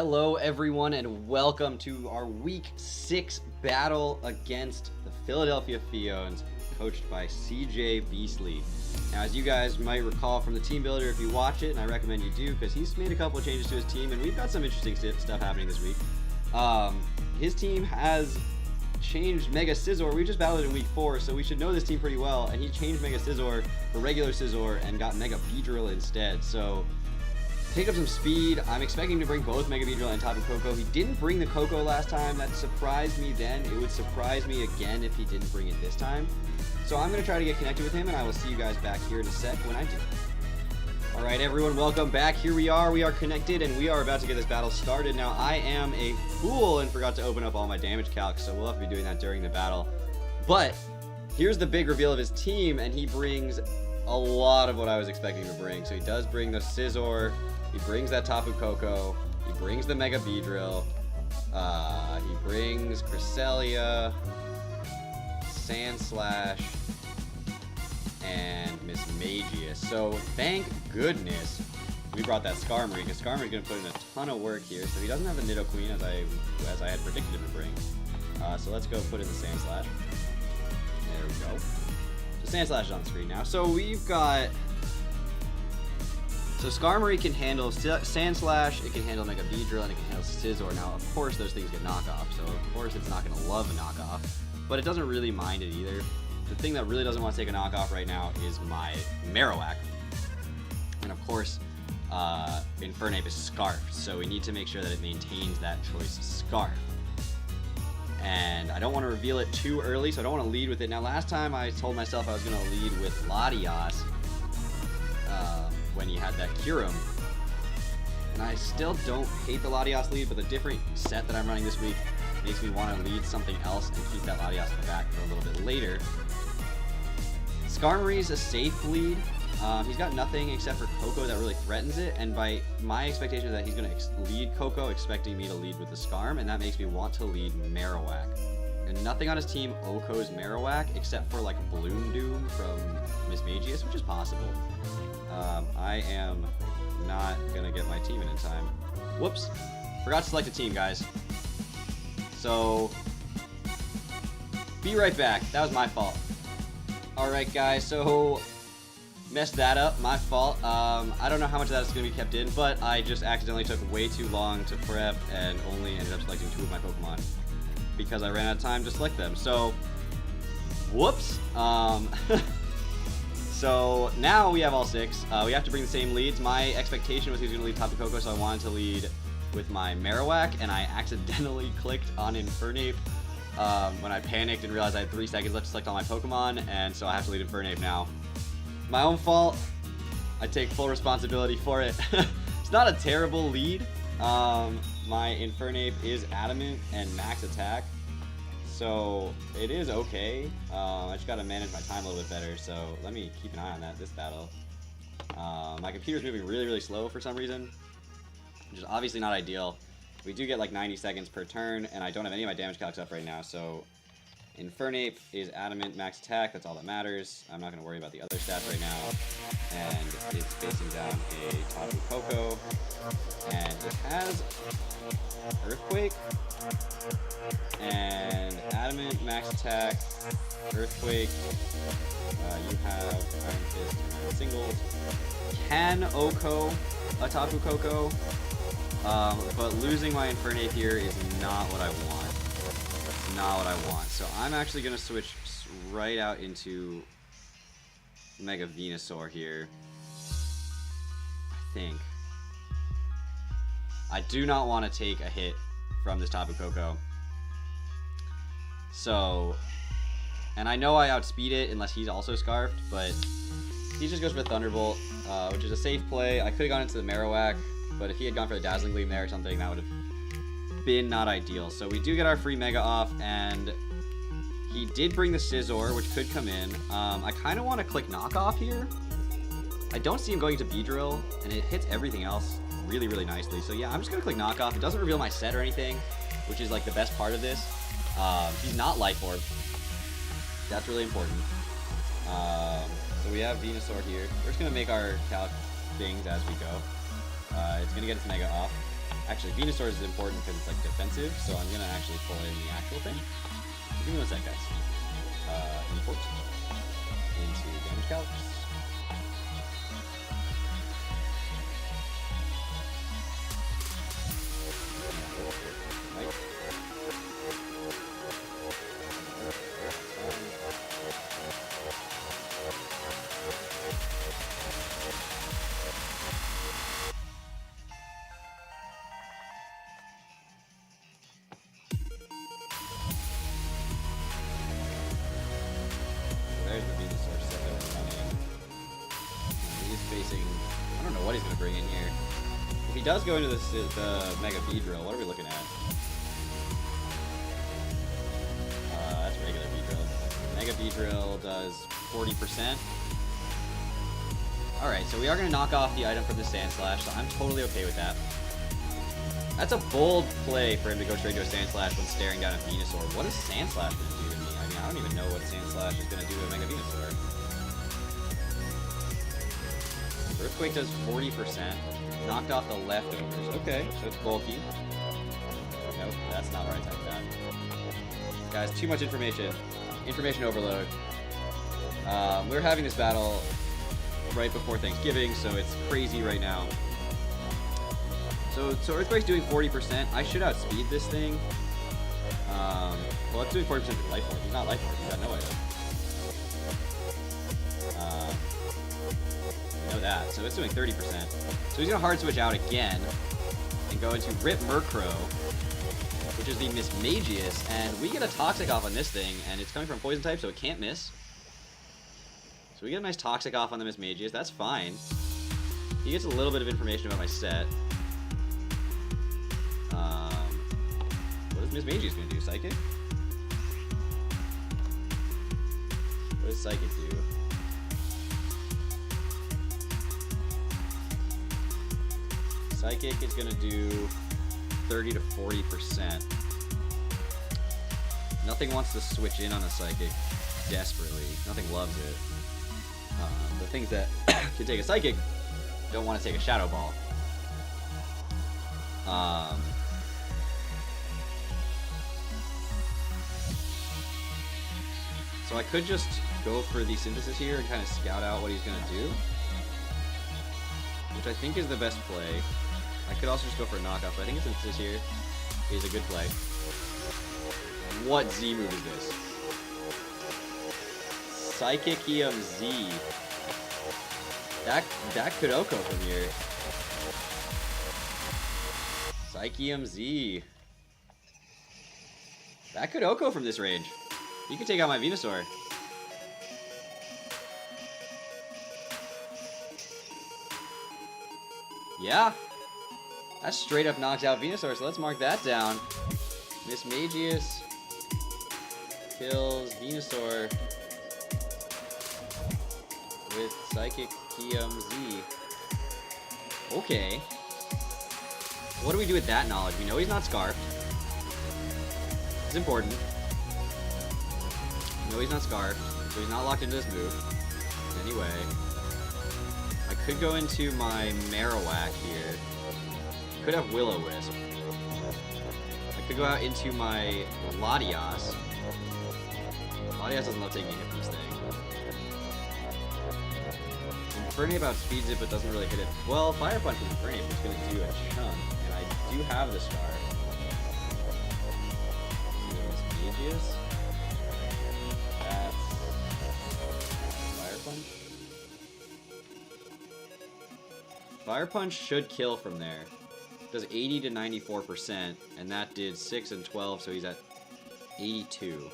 Hello everyone and welcome to our Week 6 battle against the Philadelphia Phiones, coached by CJ Beasley. Now, as you guys might recall from the team builder, if you watch it, and I recommend you do, because he's made a couple of changes to his team, and we've got some interesting stuff happening this week. His team has changed Mega Scizor. We just battled it in Week 4, so we should know this team pretty well, and he changed Mega Scizor for regular Scizor and got Mega Beedrill instead, so pick up some speed. I'm expecting to bring both Mega Beedrill and Tapu Koko. He didn't bring the Koko last time. That surprised me then. It would surprise me again if he didn't bring it this time. So I'm going to try to get connected with him, and I will see you guys back here in a sec when I do. Alright everyone, welcome back. Here we are connected, and we are about to get this battle started. Now, I am a fool and forgot to open up all my damage calcs, so we'll have to be doing that during the battle. But here's the big reveal of his team, and he brings a lot of what I was expecting to bring. So he does bring the Scizor. He brings that Tapu Koko, he brings the Mega Beedrill, he brings Cresselia, Sandslash, and Mismagius. So thank goodness we brought that Skarmory, because Skarmory's going to put in a ton of work here. So he doesn't have the Nidoqueen as I had predicted him to bring. So let's go put in the Sandslash. There we go. So Sandslash is on the screen now. So we've got... So Skarmory can handle Sandslash, it can handle Mega Beedrill, and it can handle Scizor. Now, of course, those things get knockoff, so of course it's not going to love a knockoff, but it doesn't really mind it either. The thing that really doesn't want to take a knockoff right now is my Marowak. And of course, Infernape is Scarfed, so we need to make sure that it maintains that choice Scarf. And I don't want to reveal it too early, so I don't want to lead with it. Now, last time I told myself I was going to lead with Latias, when he had that Kyurem. And I still don't hate the Latias lead, but the different set that I'm running this week makes me want to lead something else and keep that Latias in the back for a little bit later. Skarmory's a safe lead. He's got nothing except for Koko that really threatens it, and by my expectation is that he's going to lead Koko, expecting me to lead with the Skarm, and that makes me want to lead Marowak. And nothing on his team OHKOs Marowak except for like Bloom Doom from Mismagius, which is possible. I am not gonna get my team in time. Whoops. Forgot to select a team, guys. So, be right back. That was my fault. Alright, guys, so messed that up. My fault. I don't know how much of that is gonna be kept in, but I just accidentally took way too long to prep and only ended up selecting 2 of my Pokemon because I ran out of time to select them. So, whoops. So now we have all 6. We have to bring the same leads. My expectation was he was going to lead Tapu Koko, so I wanted to lead with my Marowak, and I accidentally clicked on Infernape when I panicked and realized I had 3 seconds left to select all my Pokemon, and so I have to lead Infernape now. My own fault. I take full responsibility for it. It's not a terrible lead. My Infernape is Adamant and Max Attack, so it is okay. I just gotta manage my time a little bit better, so let me keep an eye on this battle. My computer's moving really slow for some reason, which is obviously not ideal. We do get like 90 seconds per turn, and I don't have any of my damage calcs up right now, so Infernape is Adamant, Max Attack, that's all that matters. I'm not gonna worry about the other stats right now. And it's facing down a Tapu Koko, and it has Earthquake, and Adamant, Max Attack, Earthquake, you have Iron Fist and Singles. Can OHKO a Tapu Koko, but losing my Infernape here is not what I want. It's not what I want. So I'm actually going to switch right out into Mega Venusaur here, I think. I do not want to take a hit from this Tapu Koko. So, and I know I outspeed it unless he's also Scarfed, but he just goes for Thunderbolt, which is a safe play. I could have gone into the Marowak, but if he had gone for the Dazzling Gleam there or something, that would have been not ideal. So we do get our free Mega off, and he did bring the Scizor, which could come in. I kind of want to click Knockoff here. I don't see him going to Beedrill, and it hits everything else really nicely. So yeah, I'm just going to click Knockoff. It doesn't reveal my set or anything, which is like the best part of this. He's not Life Orb. That's really important. So we have Venusaur here. We're just going to make our calc things as we go. It's going to get its Mega off. Actually, Venusaur is important because it's like defensive, so I'm gonna actually pull in the actual thing. Give me one sec, guys. Import into damage calcs. There's the Venusaur set that we're running. He's facing... I don't know what he's going to bring in here. If he does go into the Mega Beedrill, what are we looking at? That's regular Beedrill. Mega Beedrill does 40%. Alright, so we are going to knock off the item from the Sand Slash, so I'm totally okay with that. That's a bold play for him to go straight to a Sand Slash when staring down a Venusaur. What is Sand Slash going to do to me? I mean, I don't even know what Sand Slash is going to do to a Mega Venusaur. Earthquake does 40%. Knocked off the leftovers. Okay, so it's bulky. Nope, that's not what I typed that. Guys, too much information. Information overload. We're having this battle right before Thanksgiving, so it's crazy right now. So Earthquake's doing 40%. I should outspeed this thing. Well, it's doing 40% for Life Orb. He's not Life Orb. He's got no item. I know that. So it's doing 30%. So he's going to hard switch out again and go into Rip Murkrow, which is the Mismagius. And we get a Toxic off on this thing, and it's coming from Poison type, so it can't miss. So we get a nice Toxic off on the Mismagius. That's fine. He gets a little bit of information about my set. What is Mismagius going to do? Psychic? What does Psychic do? Psychic is going to do 30 to 40%. Nothing wants to switch in on a Psychic desperately. Nothing loves it. The things that can take a Psychic don't want to take a Shadow Ball. So I could just go for the Synthesis here and kind of scout out what he's going to do, which I think is the best play. I could also just go for a knockoff, but I think a Synthesis here is a good play. What Z move is this? Psychicium Z. That could Oko from here. Psychium Z. That could Oko from this range. You can take out my Venusaur. Yeah. That straight up knocks out Venusaur, so let's mark that down. Mismagius kills Venusaur with Psychicium Z. Okay. What do we do with that knowledge? We know he's not Scarfed. It's important. We know he's not Scarfed, so he's not locked into this move in any way. I could go into my Marowak here. Could have Will-O-Wisp. I could go out into my Latias. Latias doesn't love taking a hit from this thing. Infernape outspeeds it, but doesn't really hit it. Well, Fire Punch with Infernape is going to do a chunk, and I do have the Star. Mismagius. That's Fire Punch. Fire Punch should kill from there. It does 80 to 94%, and that did 6 and 12, so he's at 82.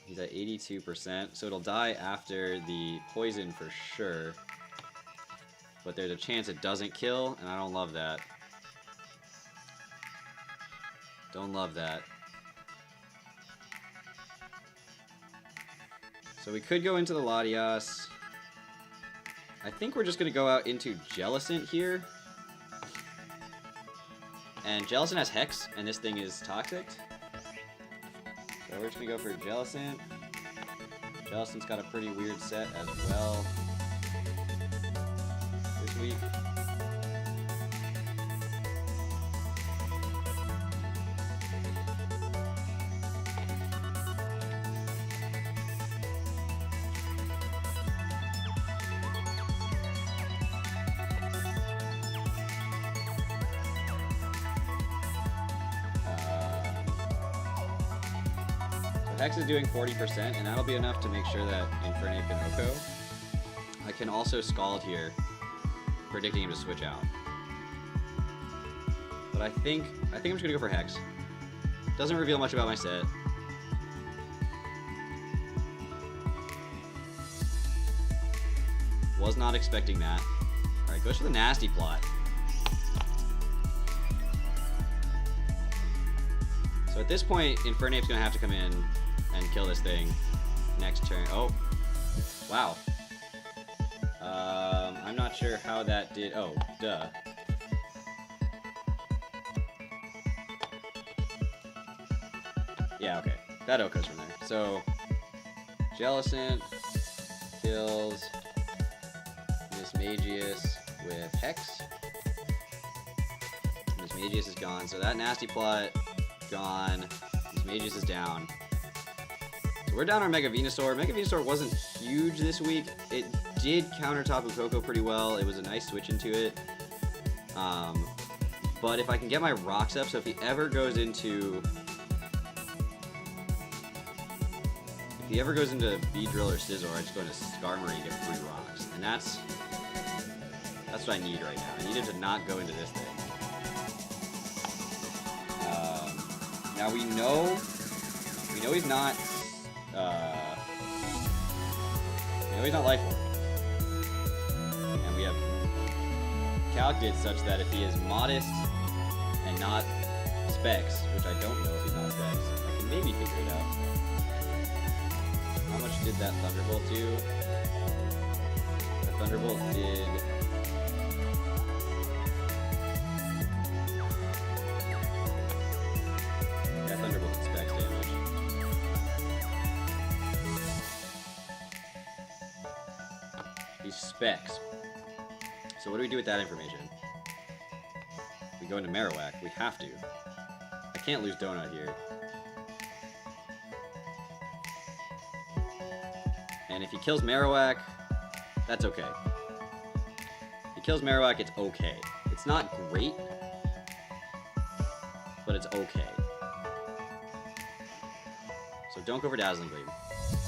He's at 82%, so it'll die after the poison for sure. But there's a chance it doesn't kill, and I don't love that. Don't love that. So we could go into the Latias. I think we're just going to go out into Jellicent here. And Jellicent has Hex, and this thing is Toxic. So we're just going to go for Jellicent. Jellicent's got a pretty weird set as well this week. Hex is doing 40%, and that'll be enough to make sure that Infernape can Oko. I can also Scald here, predicting him to switch out. But I think I'm just gonna go for Hex. Doesn't reveal much about my set. Was not expecting that. Alright, goes for the Nasty Plot. So at this point, Infernape's gonna have to come in and kill this thing next turn. Oh, wow. I'm not sure how that did. Oh, duh. Yeah, okay. That Oko's from there. So, Jellicent kills Mismagius with Hex. Mismagius is gone. So that Nasty Plot gone. Mismagius is down. So we're down our Mega Venusaur. Mega Venusaur wasn't huge this week. It did counter Tapu Koko pretty well. It was a nice switch into it. But if I can get my rocks up, so if he ever goes into Beedrill or Scizor, I just go into Skarmory and get 3 rocks. And that's what I need right now. I need him to not go into this thing. Now we know he's not Life Orb. And we have calced it such that if he is Modest and not Specs, which I don't know if he's not Specs, I can maybe figure it out. How much did that Thunderbolt do? That Thunderbolt did... That Thunderbolt did Specs damage. He's Specs. So what do we do with that information? We go into Marowak. We have to. I can't lose Donut here. And if he kills Marowak, that's okay. If he kills Marowak, it's okay. It's not great, but it's okay. So don't go for Dazzling Gleam.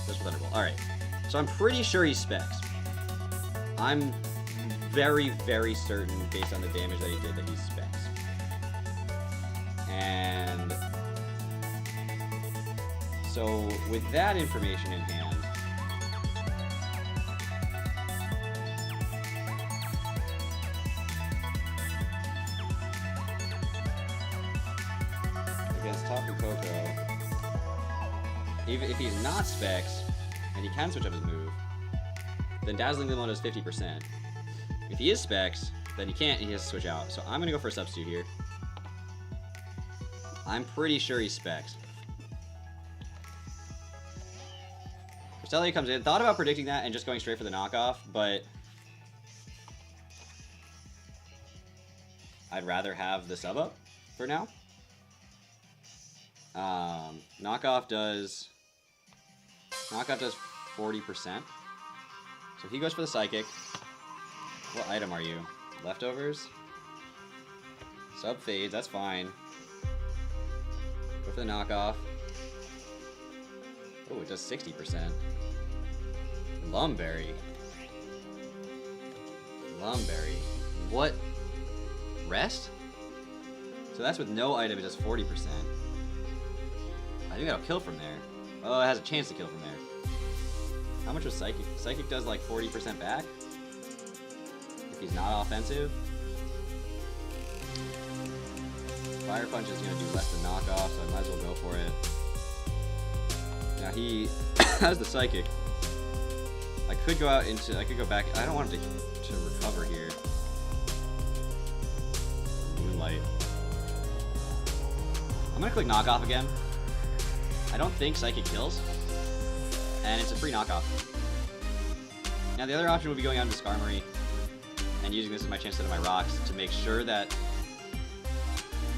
Just for Thunderbolt. Alright. So I'm pretty sure he's Specs. I'm very, very certain, based on the damage that he did, that he's Specs. And so with that information in hand, against Tapu Koko, even if he's not Specs and he can switch up his move, then Dazzling Gleam does 50%. If he is Specs, then he can't and he has to switch out. So I'm gonna go for a substitute here. I'm pretty sure he's Specs. Cresselia comes in. Thought about predicting that and just going straight for the knockoff, but I'd rather have the sub up for now. Knockoff does 40%. So he goes for the Psychic. What item are you? Leftovers? Sub fades, that's fine. Go for the knockoff. Oh, it does 60%. Lumberry. What? Rest? So that's with no item, it does 40%. I think that'll kill from there. Oh, it has a chance to kill from there. How much was Psychic? Psychic does like 40% back? If he's not offensive. Fire Punch is going to do less than knockoff, so I might as well go for it. Now he has the Psychic. I could go back. I don't want him to recover here. Moonlight. I'm going to click knockoff again. I don't think Psychic kills. And it's a free knockoff. Now the other option would be going out into Skarmory and using this as my chance to hit my rocks to make sure that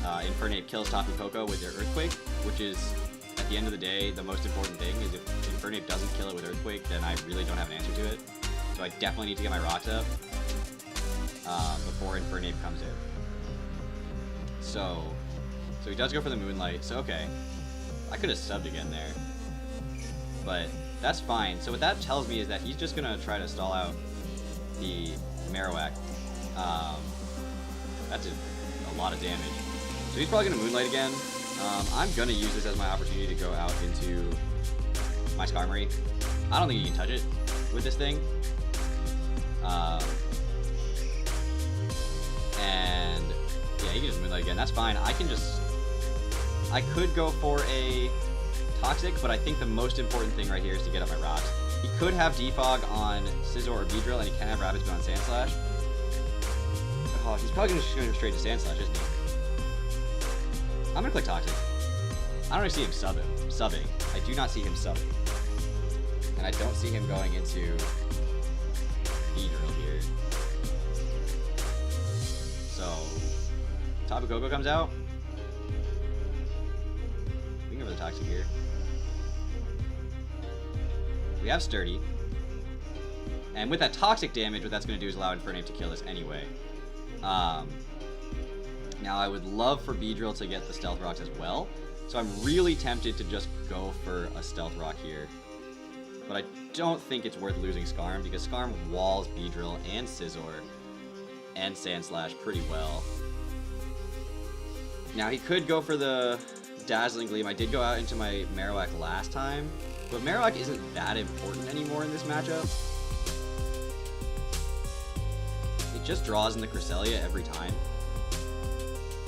Infernape kills Tapu Koko with their Earthquake, which is, at the end of the day, the most important thing. Is if Infernape doesn't kill it with Earthquake, then I really don't have an answer to it. So I definitely need to get my rocks up before Infernape comes in. So he does go for the Moonlight. So okay, I could have subbed again there. but that's fine. So what that tells me is that he's just gonna try to stall out the Marowak. That's a lot of damage. So he's probably gonna Moonlight again. I'm gonna use this as my opportunity to go out into my Skarmory. I don't think you can touch it with this thing. And yeah, he can just Moonlight again. That's fine. I could go for a Toxic, but I think the most important thing right here is to get up my rocks. He could have Defog on Scizor or Beedrill, and he can have Rapid Spin on Sandslash. Oh, he's probably going to go straight to Sandslash, isn't he? I'm going to click Toxic. I don't really see him subbing. I do not see him subbing. And I don't see him going into Beedrill here. So, Tapu Koko comes out. We can go for the Toxic here. We have Sturdy. And with that Toxic damage, what that's going to do is allow Infernape to kill this anyway. Now, I would love for Beedrill to get the Stealth Rocks as well. So I'm really tempted to just go for a Stealth Rock here. But I don't think it's worth losing Skarm, because Skarm walls Beedrill and Scizor and Sandslash pretty well. Now, he could go for the Dazzling Gleam. I did go out into my Marowak last time, but Marowak isn't that important anymore in this matchup. It just draws in the Cresselia every time.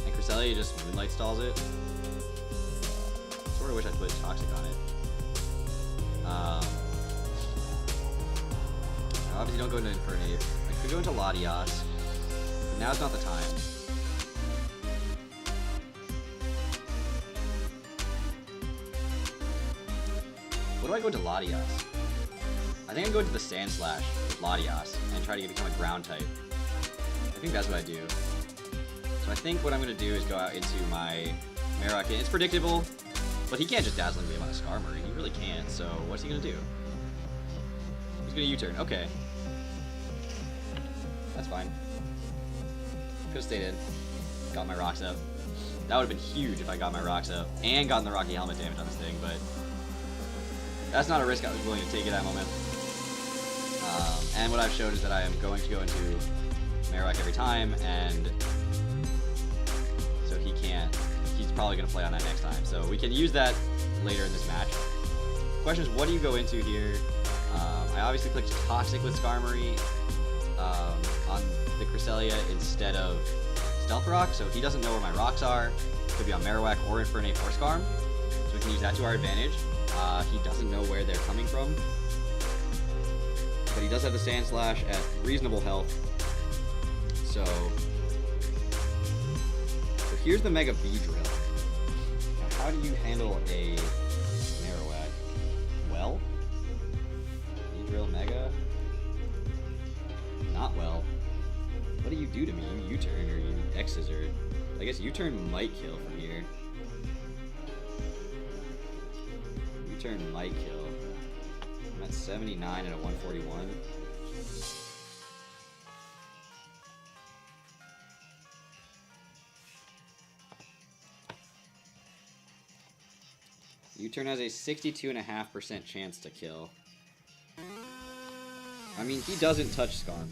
And Cresselia just Moonlight stalls it. Sort of wish I'd put Toxic on it. Obviously don't go into Infernape. I could go into Latias, but now's not the time. What do I go into Latias? I think I'm going to the Sandslash with Latias and try to become a ground type. I think that's what I do. So I think what I'm going to do is go out into my Marowak. It's predictable, but he can't just Dazzling Gleam on a Skarmory. He really can't, so what's he going to do? He's going to U-turn. Okay. That's fine. Could have stayed in. Got my rocks up. That would have been huge if I got my rocks up and gotten the Rocky Helmet damage on this thing, but that's not a risk I was willing to take at that moment. And what I've showed is that I am going to go into Marowak every time, and so he can't. He's probably going to play on that next time. So we can use that later in this match. The question is, what do you go into here? I obviously clicked Toxic with Skarmory on the Cresselia instead of Stealth Rock, so he doesn't know where my rocks are. Could be on Marowak or Infernape or Skarm, so we can use that to our advantage. He doesn't know where they're coming from, but he does have the Sandslash at reasonable health. So here's the Mega Beedrill. Now, how do you handle a Marowak? Well, Beedrill Mega? Not well. What do you do to me? You U-turn or you X-Scissor? I guess U-turn might kill from here. U-turn might kill. I'm at 79 and a 141. U-turn has a 62.5% chance to kill. I mean, he doesn't touch Skarm.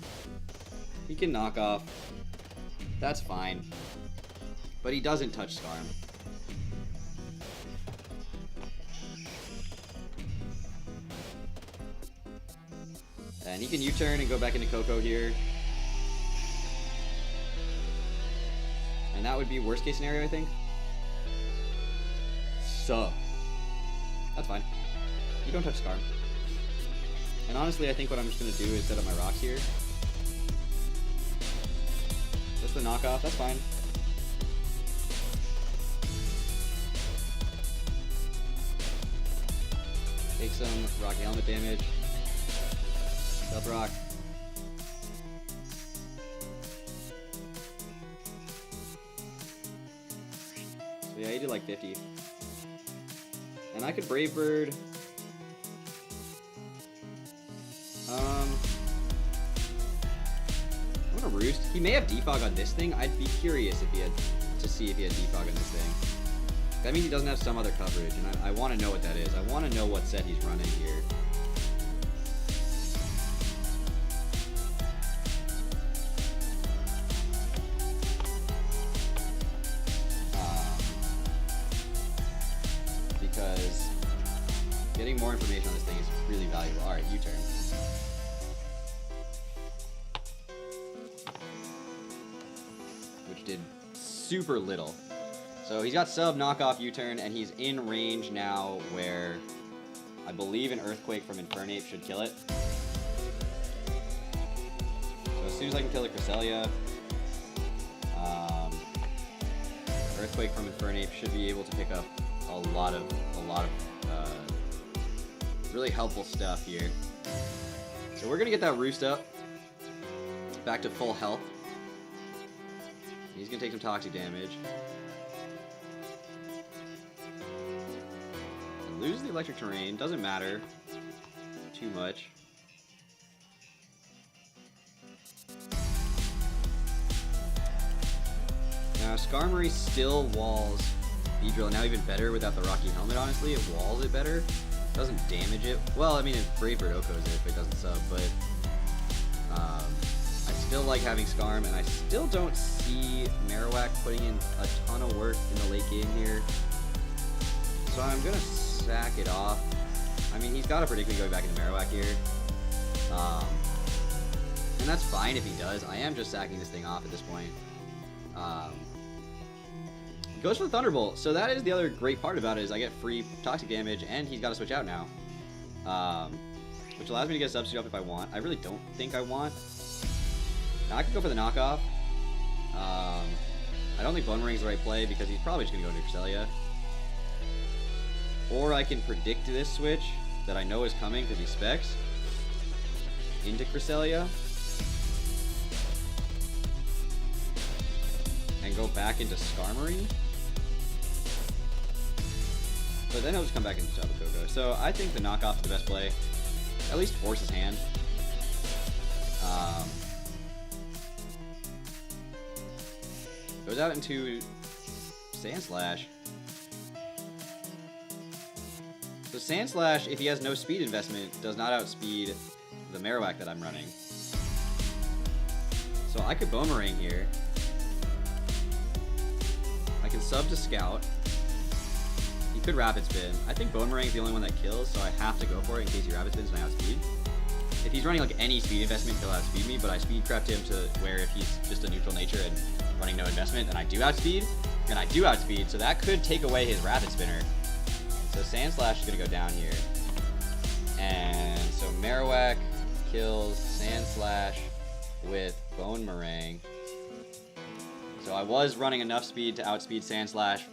He can knock off. That's fine. But he doesn't touch Skarm. And he can U-turn and go back into Koko here. And that would be worst case scenario, I think. So, that's fine. You don't touch Skarm. And honestly, I think what I'm just going to do is set up my rocks here. Just the knockoff, that's fine. Take some Rocky Helmet damage. Stealth Rock. So yeah, he did like 50. And I could Brave Bird. I'm gonna Roost. He may have defog on this thing. I'd be curious if he had to see if he had defog on this thing. That means he doesn't have some other coverage, and I want to know what that is. I want to know what set he's running here. Because getting more information on this thing is really valuable. Alright, U-turn. Which did super little. So he's got sub, knockoff, U-turn, and he's in range now where I believe an Earthquake from Infernape should kill it. So as soon as I can kill the Cresselia, Earthquake from Infernape should be able to pick up a lot of really helpful stuff here. So we're gonna get that Roost up back to full health. He's gonna take some toxic damage. And lose the electric terrain, doesn't matter too much. Now Skarmory still walls Beedrill, now even better without the Rocky Helmet, honestly. It walls it better. Doesn't damage it. Well, I mean, if Brave Bird Oko's it if it doesn't sub, but I still like having Skarm, and I still don't see Marowak putting in a ton of work in the late game here. So I'm going to sack it off. I mean, he's got to predict me going back into Marowak here. And that's fine if he does. I am just sacking this thing off at this point. Goes for the Thunderbolt. So that is the other great part about it, is I get free toxic damage, and he's got to switch out now. Which allows me to get a substitute up if I want. I really don't think I want. Now I could go for the knockoff. I don't think Bone Ring's the right play because he's probably just going to go into Cresselia. Or I can predict this switch that I know is coming because he specs into Cresselia. And go back into Skarmory. But then he'll just come back into Tapu Koko. So I think the knockoff is the best play. At least force his hand. Goes out into Sandslash. So Sandslash, if he has no speed investment, does not outspeed the Marowak that I'm running. So I could Boomerang here. I can sub to Scout. He could Rapid Spin. I think Boomerang is the only one that kills, so I have to go for it in case he Rapid Spins and I outspeed. If he's running like any speed investment, he'll outspeed me, but I speed crept him to where if he's just a neutral nature and running no investment, then I do outspeed, and I do outspeed, so that could take away his Rapid Spinner. So Sandslash is going to go down here. And so Marowak kills Sandslash with Boomerang. So I was running enough speed to outspeed Sandslash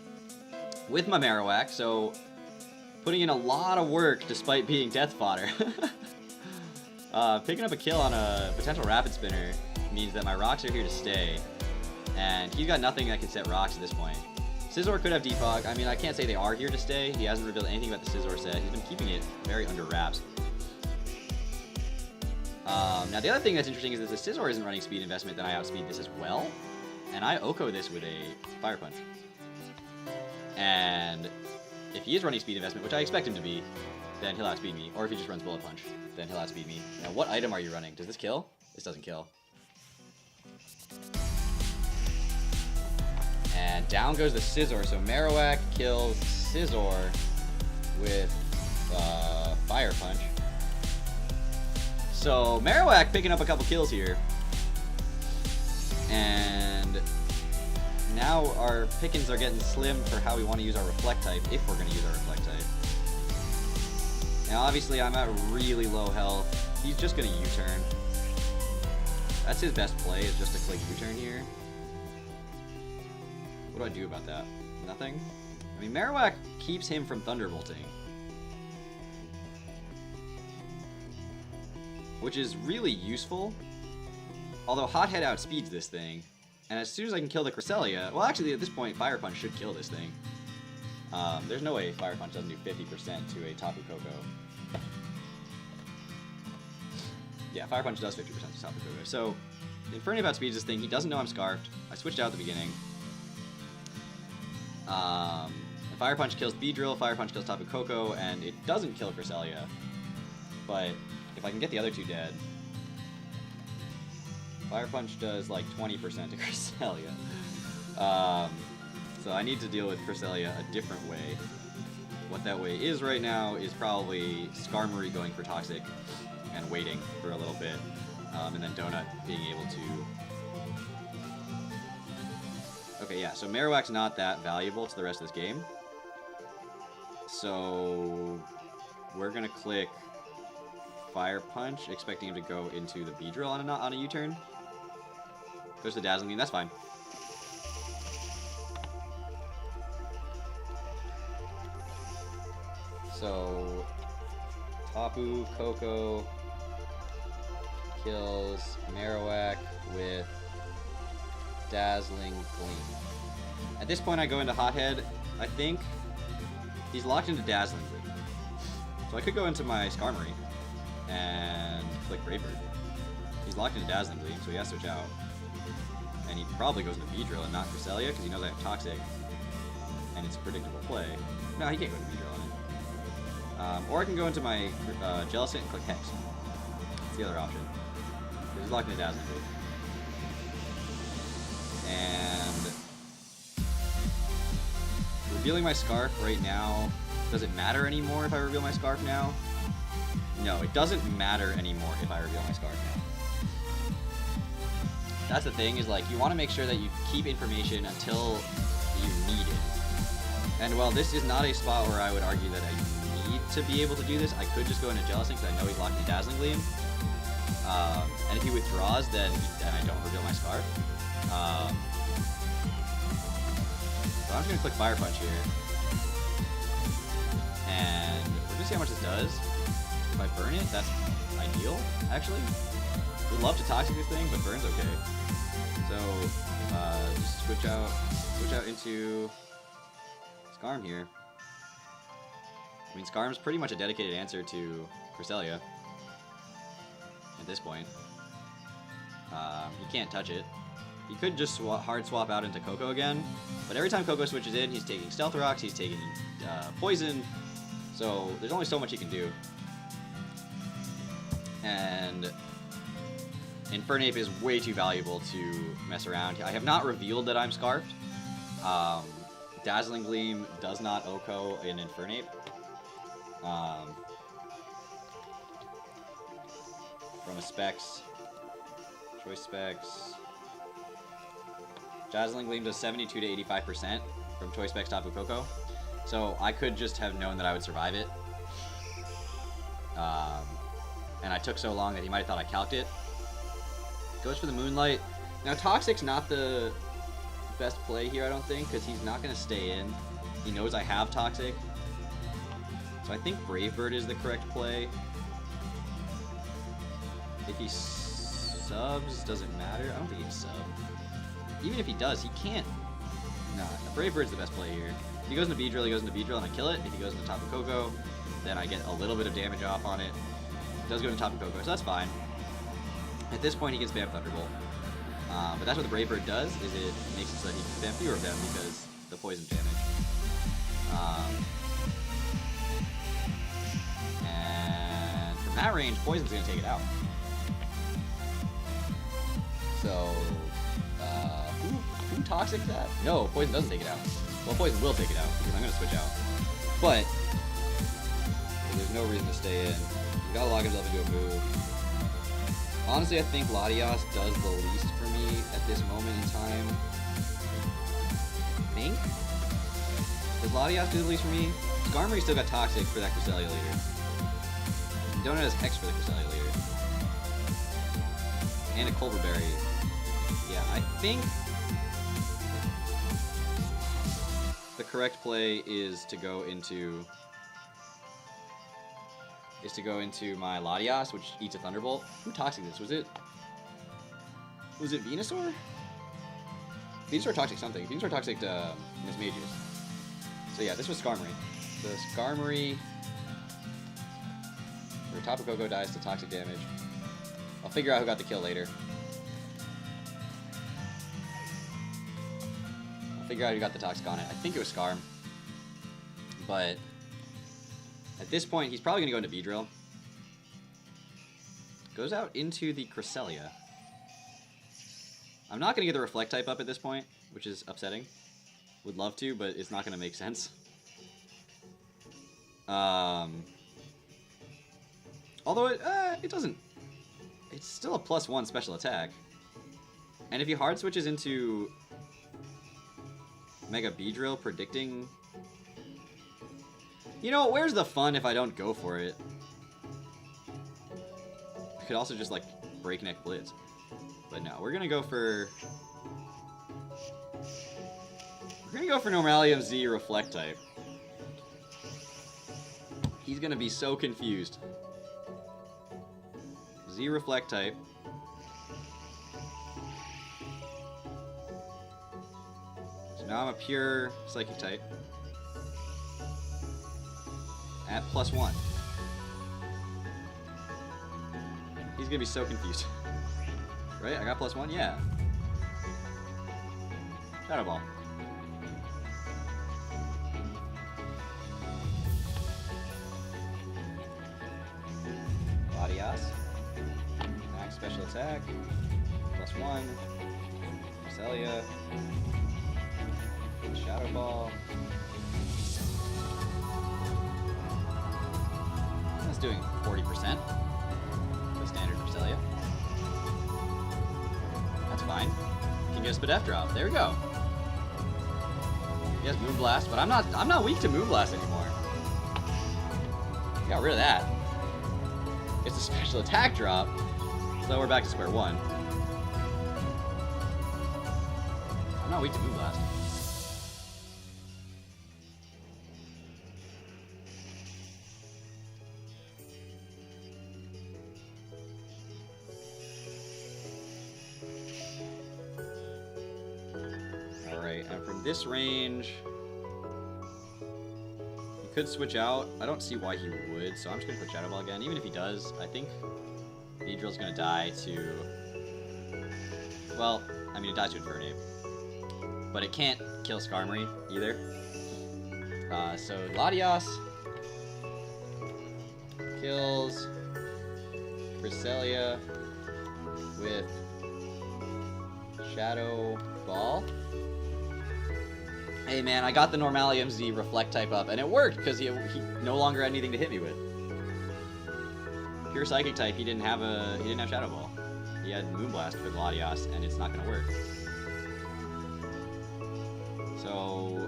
with my Marowak, so putting in a lot of work despite being death fodder. Picking up a kill on a potential Rapid Spinner means that my rocks are here to stay, and he's got nothing that can set rocks at this point. Scizor could have Defog. I mean, I can't say they are here to stay. He hasn't revealed anything about the Scizor set. He's been keeping it very under wraps. Now, the other thing that's interesting is that the Scizor isn't running speed investment, then I outspeed this as well. And I Oko this with a Fire Punch. And if he is running speed investment, which I expect him to be, then he'll outspeed me. Or if he just runs Bullet Punch, then he'll outspeed me. Now, what item are you running? Does this kill? This doesn't kill. And down goes the Scizor. So Marowak kills Scizor with Fire Punch. So Marowak picking up a couple kills here. And now our pickings are getting slim for how we want to use our Reflect type, if we're going to use our Reflect type. Now obviously I'm at really low health. He's just going to U-turn. That's his best play, is just to click U-turn here. What do I do about that? Nothing? I mean, Marowak keeps him from Thunderbolting, which is really useful. Although Hothead outspeeds this thing, and as soon as I can kill the Cresselia, well actually at this point Fire Punch should kill this thing. There's no way Fire Punch doesn't do 50% to a Tapu Koko. Yeah, Fire Punch does 50% to Tapu Koko. So, Infernape outspeeds this thing. He doesn't know I'm Scarfed. I switched out at the beginning. Fire Punch kills Beedrill, Fire Punch kills Tapu Koko, and it doesn't kill Cresselia. But if I can get the other two dead, Fire Punch does like 20% to Cresselia. So I need to deal with Cresselia a different way. What that way is right now is probably Skarmory going for Toxic and waiting for a little bit, and then Donut being able to... Okay, yeah, so Marowak's not that valuable to the rest of this game. So we're going to click Fire Punch, expecting him to go into the Beedrill on a U-turn. Goes to Dazzling Gleam, that's fine. So Tapu Koko kills Marowak with Dazzling Gleam. At this point I go into Hothead. I think he's locked into Dazzling Gleam. So I could go into my Skarmory and click Brave Bird. He's locked into Dazzling Gleam, so he has to switch out. And he probably goes into Beedrill and not Cresselia because he knows I have Toxic. And it's a predictable play. No, he can't go into Beedrill on it. Or I can go into my Jellicent and click Hex. That's the other option. He's locked into Dazzling Gleam. And revealing my Scarf right now, does it matter anymore if I reveal my Scarf now? No, it doesn't matter anymore if I reveal my Scarf now. That's the thing, is like, you want to make sure that you keep information until you need it. And while this is not a spot where I would argue that I need to be able to do this, I could just go into Jellicent because I know he's locked in Dazzling Gleam. And if he withdraws, then I don't reveal my Scarf. So I'm just going to click Fire Punch here. And we're going to see how much this does. If I burn it, that's ideal, actually. Would love to Toxic this thing, but burn's okay. So, just switch out into Skarm here. I mean, Skarm's pretty much a dedicated answer to Cresselia at this point. You can't touch it. He could just hard swap out into Koko again, but every time Koko switches in, he's taking Stealth Rocks, he's taking Poison, so there's only so much he can do. And Infernape is way too valuable to mess around. I have not revealed that I'm Scarfed. Dazzling Gleam does not OHKO in Infernape. From a Specs, Choice Specs, Dazzling Gleam does 72 to 85% from Choice Specs Tapu Koko. So I could just have known that I would survive it. And I took so long that he might have thought I calced it. Goes for the Moonlight. Now Toxic's not the best play here, I don't think, because he's not going to stay in. He knows I have Toxic. So I think Brave Bird is the correct play. If he subs, does it matter? I don't think he'd sub. Even if he does, he can't. Nah, Brave Bird's the best play here. If he goes into Beedrill, he goes into Beedrill and I kill it. If he goes into Tapu Koko, then I get a little bit of damage off on it. It does go into Tapu Koko, so that's fine. At this point, he can spam Thunderbolt. But that's what the Brave Bird does, is it makes it so that he can spam fewer of them because the poison damage. And from that range, Poison's going to take it out. So, who Toxic that? No, Poison doesn't take it out. Well, Poison will take it out because I'm going to switch out. But there's no reason to stay in. You got to lock himself into a move. Honestly, I think Latias does the least for me at this moment in time. I think? Does Latias do the least for me? Skarmory still got Toxic for that Cresselia leader. Donut has Hex for the Cresselia leader. And a Culver Berry. Yeah, I think the correct play is to go into my Latias, which eats a Thunderbolt. Who Toxic this? Was it Venusaur? Venusaur Toxic something. Venusaur Toxic Miss Mages. So yeah, this was Skarmory. The Skarmory where Tapu Koko dies to Toxic damage. I'll figure out who got the kill later. I'll figure out who got the Toxic on it. I think it was Skarm. But at this point, he's probably going to go into V-Drill. Goes out into the Cresselia. I'm not going to get the Reflect type up at this point, which is upsetting. Would love to, but it's not going to make sense. Although it doesn't. It's still a +1 special attack. And if he hard switches into Mega B-Drill, predicting... You know, where's the fun if I don't go for it? I could also just, like, Breakneck Blitz. But no, we're gonna go for... We're gonna go for Normalium Z Reflect type. He's gonna be so confused. Z Reflect type. So now I'm a pure Psychic type. At +1. He's gonna be so confused. Right? I got +1? Yeah. Shadow Ball. Latias. Max special attack. +1. Cresselia. Shadow Ball. That's doing 40%. The standard Cresselia. That's fine. Can get a Spadef drop. There we go. He has Moonblast, but I'm not weak to Moonblast anymore. Got rid of that. It's a special attack drop, so we're back to square one. I'm not weak to Moonblast. Alright, and from this range, he could switch out. I don't see why he would, so I'm just going to put Shadow Ball again. Even if he does, I think V-Drill's going to die to... Well, I mean, it dies to Infernape. But it can't kill Skarmory either. So Latias kills Cresselia with Shadow Ball. Hey man, I got the Normalium Z Reflect type up, and it worked because he no longer had anything to hit me with. Pure Psychic type, he didn't have Shadow Ball. He had Moonblast with Latias, and it's not gonna work. So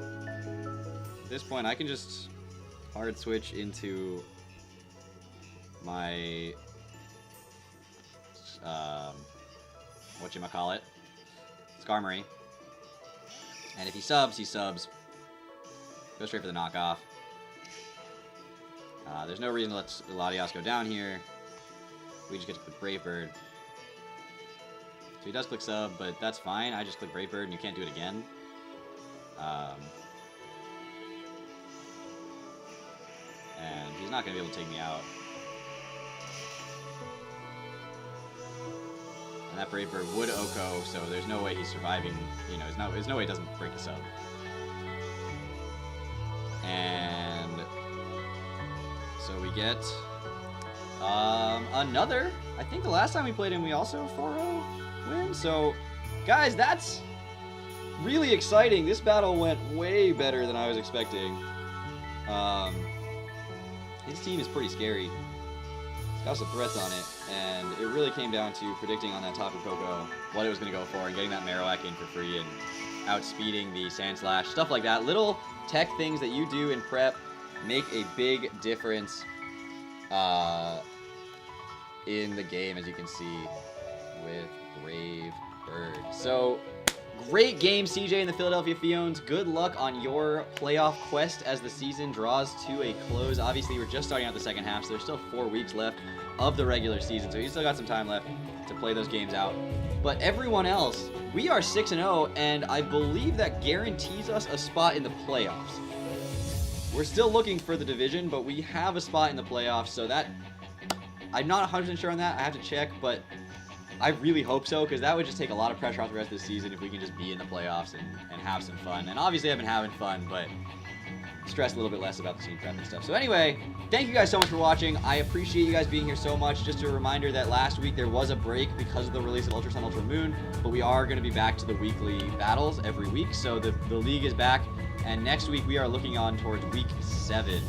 at this point, I can just hard switch into my whatchamacallit, Skarmory. And if he subs, he subs. Go straight for the knockoff. There's no reason to let Latias go down here. We just get to click Brave Bird. So he does click sub, but that's fine. I just click Brave Bird and you can't do it again. And he's not going to be able to take me out. And that Brave Bird would Oko, so there's no way he's surviving. You know, there's no way he doesn't break a sub. And so we get another. I think the last time we played him, we also 4-0 win. So, guys, that's really exciting. This battle went way better than I was expecting. His team is pretty scary. It's got some threats on it, and it really came down to predicting on that Tapu Koko what it was going to go for and getting that Marowak in for free and outspeeding the Sand Slash, stuff like that. Little tech things that you do in prep make a big difference in the game, as you can see with Brave Bird. So, great game, CJ and the Philadelphia Phiones. Good luck on your playoff quest as the season draws to a close. Obviously, we're just starting out the second half, so there's still 4 weeks left of the regular season, so you still got some time left to play those games out. But everyone else, we are 6-0, and I believe that guarantees us a spot in the playoffs. We're still looking for the division, but we have a spot in the playoffs, so that... I'm not 100% sure on that. I have to check, but I really hope so, because that would just take a lot of pressure off the rest of the season if we can just be in the playoffs and have some fun. And obviously I've been having fun, but stress a little bit less about the team prep and stuff. So anyway, thank you guys so much for watching. I appreciate you guys being here so much. Just a reminder that last week there was a break because of the release of Ultra Sun, Ultra Moon, but we are going to be back to the weekly battles every week. So the league is back, and next week we are looking on towards week 7.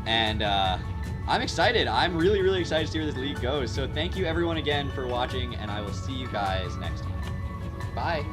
And I'm excited. I'm really, really excited to see where this league goes. So thank you everyone again for watching, and I will see you guys next time. Bye.